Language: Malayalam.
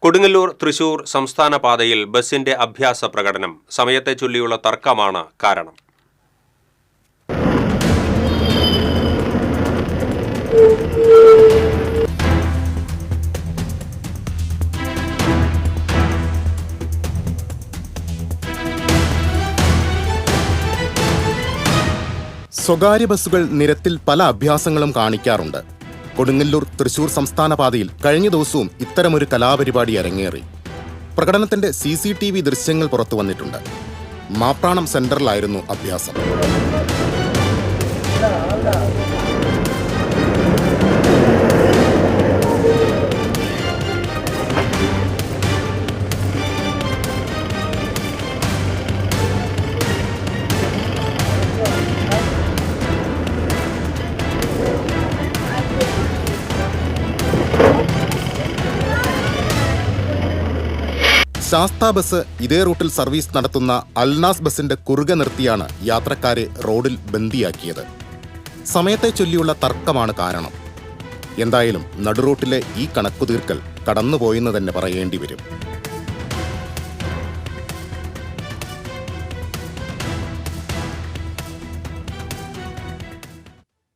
കൊടുങ്ങല്ലൂർ തൃശൂർ സംസ്ഥാന പാതയിൽ ബസിന്റെ അഭ്യാസ പ്രകടനം. സമയത്തെ ചൊല്ലിയുള്ള തർക്കമാണ് കാരണം. സ്വകാര്യ ബസ്സുകൾ നിരത്തിൽ പല അഭ്യാസങ്ങളും കാണിക്കാറുണ്ട്. കൊടുങ്ങല്ലൂർ തൃശൂർ സംസ്ഥാന പാതയിൽ കഴിഞ്ഞ ദിവസവും ഇത്തരമൊരു കലാപരിപാടി അരങ്ങേറി. പ്രകടനത്തിന്റെ CCTV ദൃശ്യങ്ങൾ പുറത്തു വന്നിട്ടുണ്ട്. മാപ്രാണം സെന്ററിലായിരുന്നു അഭ്യാസം. ശാസ്ത ബസ് ഇതേ റൂട്ടിൽ സർവീസ് നടത്തുന്ന അൽനാസ് ബസിന്റെ കുറുകെ നിർത്തിയാണ് യാത്രക്കാരെ റോഡിൽ ബന്ദിയാക്കിയത്. സമയത്തെ ചൊല്ലിയുള്ള തർക്കമാണ് കാരണം. എന്തായാലും നടുറൂട്ടിലെ ഈ കണക്കുതീർക്കൽ കടന്നുപോയെന്ന് തന്നെ പറയേണ്ടി വരും.